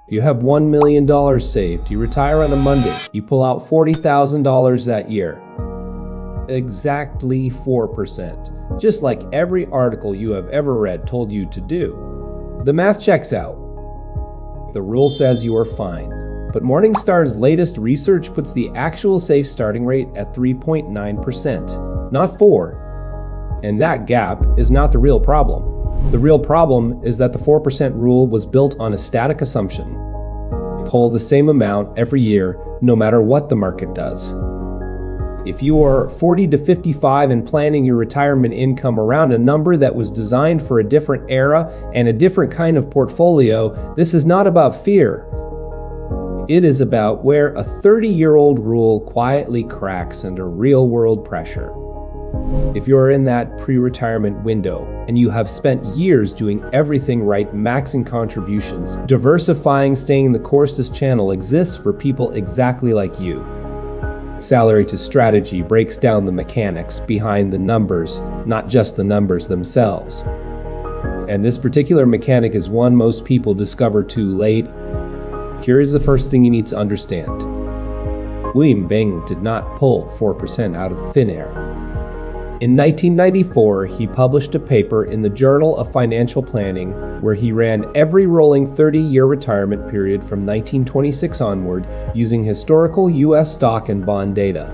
You have $1 million saved. You retire on a Monday. You pull out $40,000 that year. Exactly 4%. Just like every article you have ever read told you to do. The math checks out. The rule says you are fine. But Morningstar's latest research puts the actual safe starting rate at 3.9%, not 4%. And that gap is not the real problem. The real problem is that the 4% rule was built on a static assumption. Pull the same amount every year, no matter what the market does. If you are 40 to 55 and planning your retirement income around a number that was designed for a different era and a different kind of portfolio, this is not about fear. It is about where a 30-year-old rule quietly cracks under real-world pressure. If you're in that pre-retirement window and you have spent years doing everything right, maxing contributions, diversifying, staying the course, this channel exists for people exactly like you. Salary to Strategy breaks down the mechanics behind the numbers, not just the numbers themselves. And this particular mechanic is one most people discover too late. Here is the first thing you need to understand. William Bengen did not pull 4% out of thin air. In 1994, he published a paper in the Journal of Financial Planning where he ran every rolling 30-year retirement period from 1926 onward using historical U.S. stock and bond data.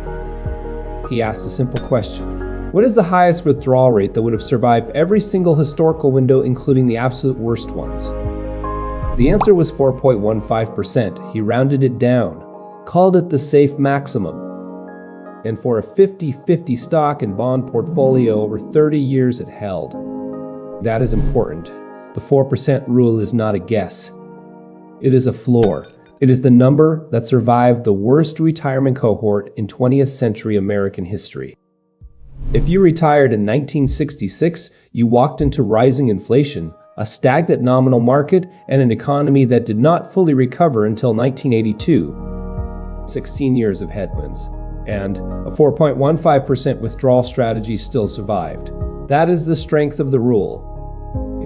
He asked a simple question. What is the highest withdrawal rate that would have survived every single historical window, including the absolute worst ones? The answer was 4.15%. He rounded it down, called it the safe maximum. And for a 50-50 stock and bond portfolio over 30 years it held. That is important. The 4% rule is not a guess. It is a floor. It is the number that survived the worst retirement cohort in 20th century American history. If you retired in 1966, you walked into rising inflation, a stagnant nominal market, and an economy that did not fully recover until 1982. 16 years of headwinds. And a 4.15% withdrawal strategy still survived. That is the strength of the rule.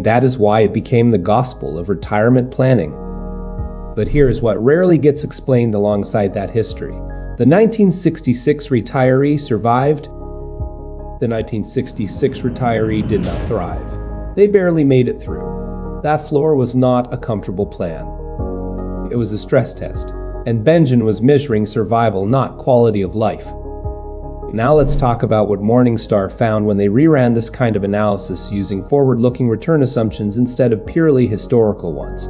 That is why it became the gospel of retirement planning. But here's what rarely gets explained alongside that history. The 1966 retiree survived. The 1966 retiree did not thrive. They barely made it through. That floor was not a comfortable plan. It was a stress test. And Bengen was measuring survival, not quality of life. Now let's talk about what Morningstar found when they reran this kind of analysis using forward-looking return assumptions instead of purely historical ones.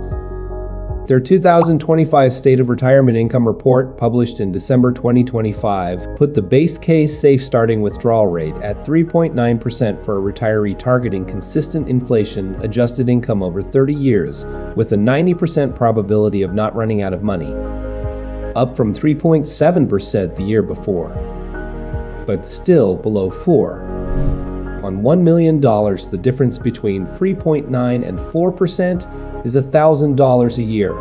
Their 2025 State of Retirement Income Report, published in December 2025, put the base case safe starting withdrawal rate at 3.9% for a retiree targeting consistent inflation-adjusted income over 30 years, with a 90% probability of not running out of money, up from 3.7% the year before, but still below 4%. On $1 million, the difference between 3.9% and 4% is $1,000 a year.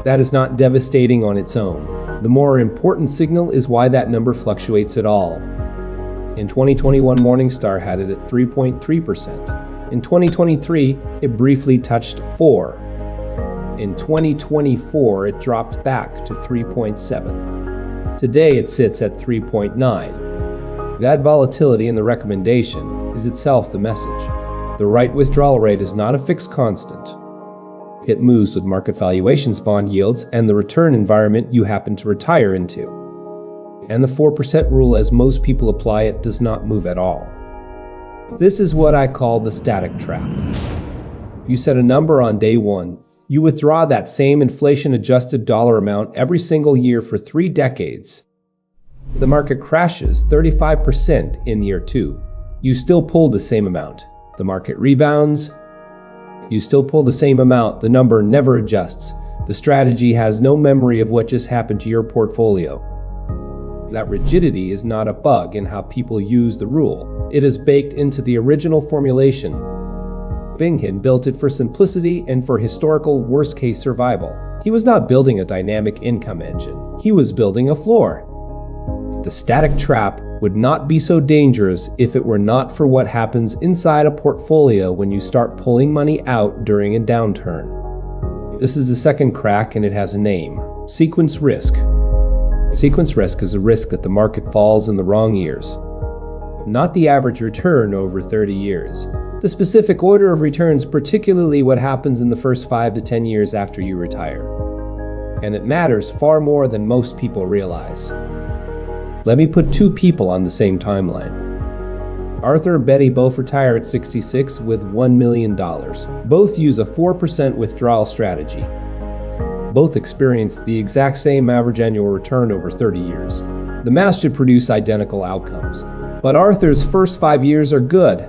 That is not devastating on its own. The more important signal is why that number fluctuates at all. In 2021, Morningstar had it at 3.3%. In 2023, it briefly touched 4%. In 2024, it dropped back to 3.7%. Today, it sits at 3.9%. That volatility in the recommendation is itself the message. The right withdrawal rate is not a fixed constant. It moves with market valuations, bond yields, and the return environment you happen to retire into. And the 4% rule, as most people apply it, does not move at all. This is what I call the static trap. You set a number on day one. You withdraw that same inflation-adjusted dollar amount every single year for 3 decades. The market crashes 35% in year 2. You still pull the same amount. The market rebounds. You still pull the same amount. The number never adjusts. The strategy has no memory of what just happened to your portfolio. That rigidity is not a bug in how people use the rule. It is baked into the original formulation. Bengen built it for simplicity and for historical worst-case survival. He was not building a dynamic income engine. He was building a floor. The static trap would not be so dangerous if it were not for what happens inside a portfolio when you start pulling money out during a downturn. This is the second crack, and it has a name: sequence risk. Sequence risk is a risk that the market falls in the wrong years, not the average return over 30 years. The specific order of returns, particularly what happens in the first 5 to 10 years after you retire. And it matters far more than most people realize. Let me put two people on the same timeline. Arthur and Betty both retire at 66 with $1 million. Both use a 4% withdrawal strategy. Both experience the exact same average annual return over 30 years. The math should produce identical outcomes. But Arthur's first 5 years are good.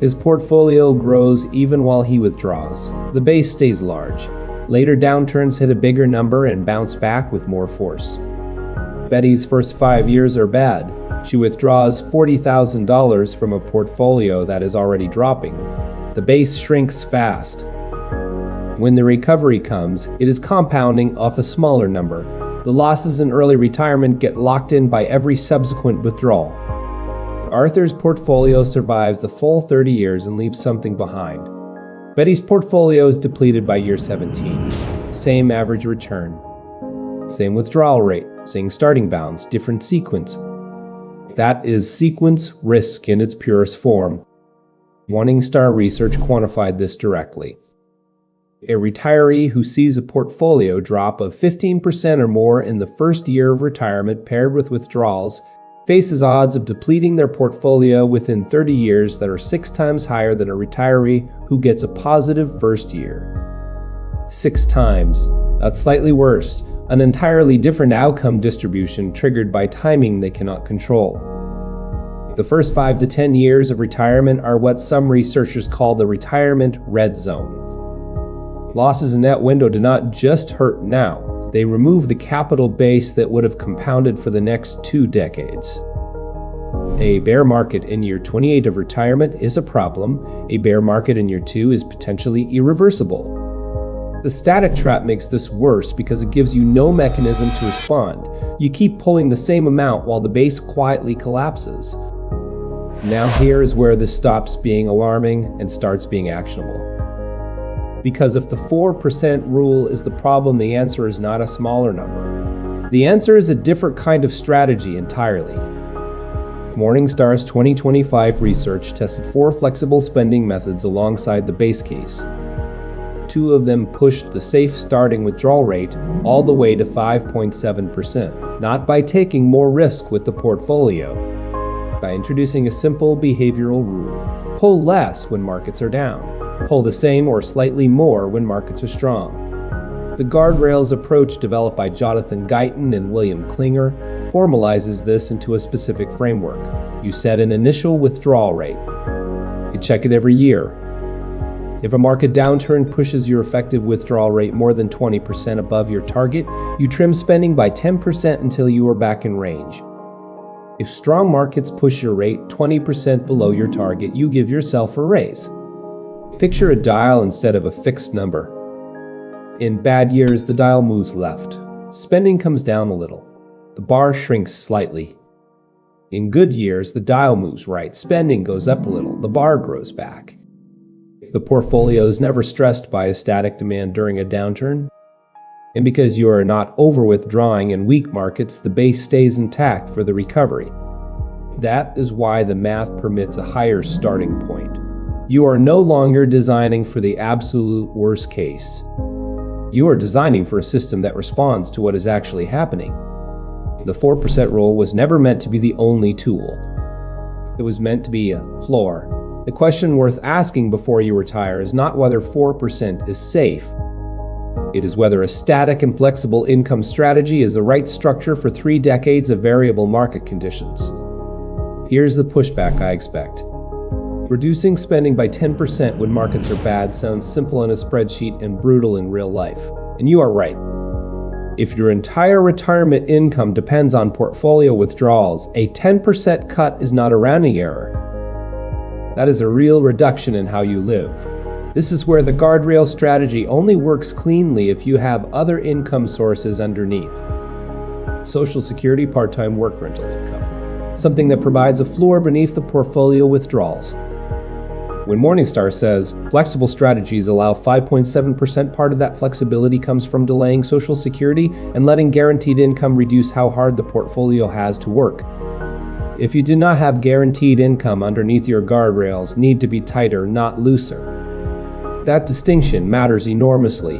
His portfolio grows even while he withdraws. The base stays large. Later downturns hit a bigger number and bounce back with more force. Betty's first 5 years are bad. She withdraws $40,000 from a portfolio that is already dropping. The base shrinks fast. When the recovery comes, it is compounding off a smaller number. The losses in early retirement get locked in by every subsequent withdrawal. Arthur's portfolio survives the full 30 years and leaves something behind. Betty's portfolio is depleted by year 17. Same average return. Same withdrawal rate, same starting balance, different sequence. That is sequence risk in its purest form. Morningstar research quantified this directly. A retiree who sees a portfolio drop of 15% or more in the first year of retirement paired with withdrawals faces odds of depleting their portfolio within 30 years that are 6 times higher than a retiree who gets a positive first year. 6 times. That's slightly worse. An entirely different outcome distribution triggered by timing they cannot control. The first 5 to 10 years of retirement are what some researchers call the retirement red zone. Losses in that window do not just hurt now. They remove the capital base that would have compounded for the next 2 decades. A bear market in year 28 of retirement is a problem. A bear market in year 2 is potentially irreversible. The static trap makes this worse because it gives you no mechanism to respond. You keep pulling the same amount while the base quietly collapses. Now here is where this stops being alarming and starts being actionable. Because if the 4% rule is the problem, the answer is not a smaller number. The answer is a different kind of strategy entirely. Morningstar's 2025 research tested 4 flexible spending methods alongside the base case. 2 of them pushed the safe starting withdrawal rate all the way to 5.7%, not by taking more risk with the portfolio, by introducing a simple behavioral rule. Pull less when markets are down. Pull the same or slightly more when markets are strong. The Guardrails approach developed by Jonathan Guyton and William Klinger formalizes this into a specific framework. You set an initial withdrawal rate. You check it every year. If a market downturn pushes your effective withdrawal rate more than 20% above your target, you trim spending by 10% until you are back in range. If strong markets push your rate 20% below your target, you give yourself a raise. Picture a dial instead of a fixed number. In bad years, the dial moves left. Spending comes down a little. The bar shrinks slightly. In good years, the dial moves right. Spending goes up a little. The bar grows back. The portfolio is never stressed by a static demand during a downturn. And because you are not over-withdrawing in weak markets, the base stays intact for the recovery. That is why the math permits a higher starting point. You are no longer designing for the absolute worst case. You are designing for a system that responds to what is actually happening. The 4% rule was never meant to be the only tool. It was meant to be a floor. The question worth asking before you retire is not whether 4% is safe. It is whether a static and flexible income strategy is the right structure for 3 decades of variable market conditions. Here's the pushback I expect. Reducing spending by 10% when markets are bad sounds simple on a spreadsheet and brutal in real life. And you are right. If your entire retirement income depends on portfolio withdrawals, a 10% cut is not a rounding error. That is a real reduction in how you live. This is where the guardrail strategy only works cleanly if you have other income sources underneath. Social Security part-time work rental income. Something that provides a floor beneath the portfolio withdrawals. When Morningstar says flexible strategies allow 5.7%, part of that flexibility comes from delaying Social Security and letting guaranteed income reduce how hard the portfolio has to work. If you do not have guaranteed income underneath your guardrails, need to be tighter, not looser. That distinction matters enormously.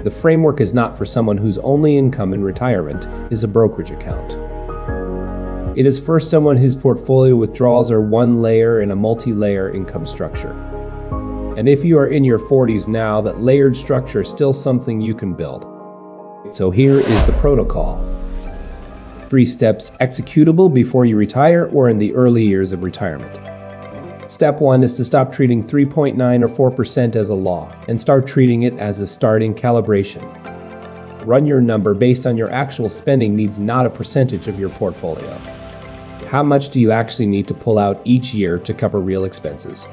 The framework is not for someone whose only income in retirement is a brokerage account. It is for someone whose portfolio withdrawals are one layer in a multi-layer income structure. And if you are in your 40s now, that layered structure is still something you can build. So here is the protocol. 3 steps executable before you retire or in the early years of retirement. Step 1 is to stop treating 3.9 or 4% as a law and start treating it as a starting calibration. Run your number based on your actual spending needs, not a percentage of your portfolio. How much do you actually need to pull out each year to cover real expenses?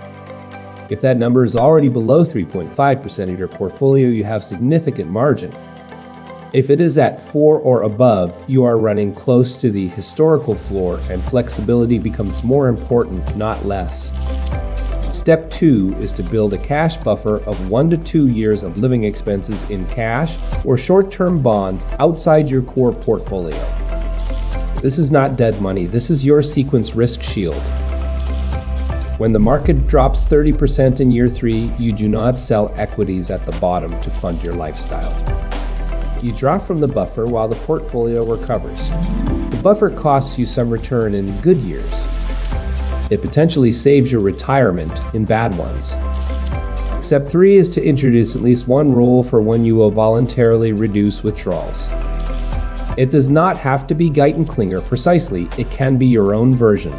If that number is already below 3.5% of your portfolio, you have significant margin. If it is at 4 or above, you are running close to the historical floor and flexibility becomes more important, not less. Step 2 is to build a cash buffer of 1 to 2 years of living expenses in cash or short-term bonds outside your core portfolio. This is not dead money, this is your sequence risk shield. When the market drops 30% in year 3, you do not sell equities at the bottom to fund your lifestyle. You draw from the buffer while the portfolio recovers. The buffer costs you some return in good years. It potentially saves your retirement in bad ones. Step 3 is to introduce at least one rule for when you will voluntarily reduce withdrawals. It does not have to be Geitenklinger precisely, it can be your own version.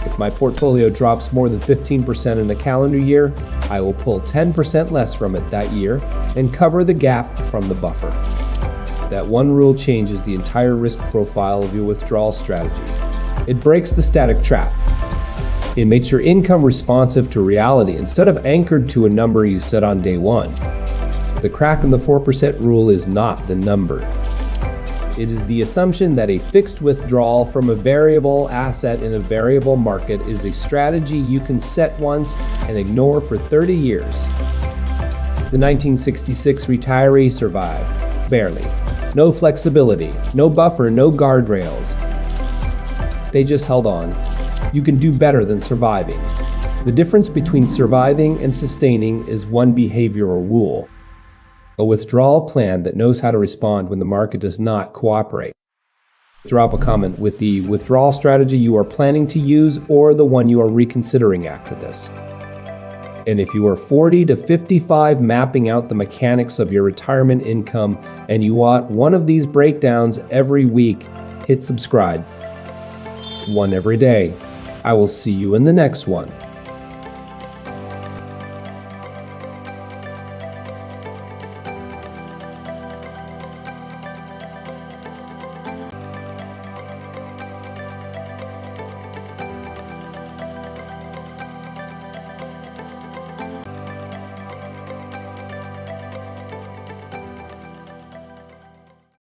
If my portfolio drops more than 15% in a calendar year, I will pull 10% less from it that year and cover the gap from the buffer. That one rule changes the entire risk profile of your withdrawal strategy. It breaks the static trap. It makes your income responsive to reality instead of anchored to a number you set on day one. The crack in the 4% rule is not the number. It is the assumption that a fixed withdrawal from a variable asset in a variable market is a strategy you can set once and ignore for 30 years. The 1966 retiree survived, barely. No flexibility, no buffer, no guardrails. They just held on. You can do better than surviving. The difference between surviving and sustaining is one behavioral rule. A withdrawal plan that knows how to respond when the market does not cooperate. Drop a comment with the withdrawal strategy you are planning to use or the one you are reconsidering after this. And if you are 40 to 55 mapping out the mechanics of your retirement income and you want one of these breakdowns every week, hit subscribe. One every day. I will see you in the next one.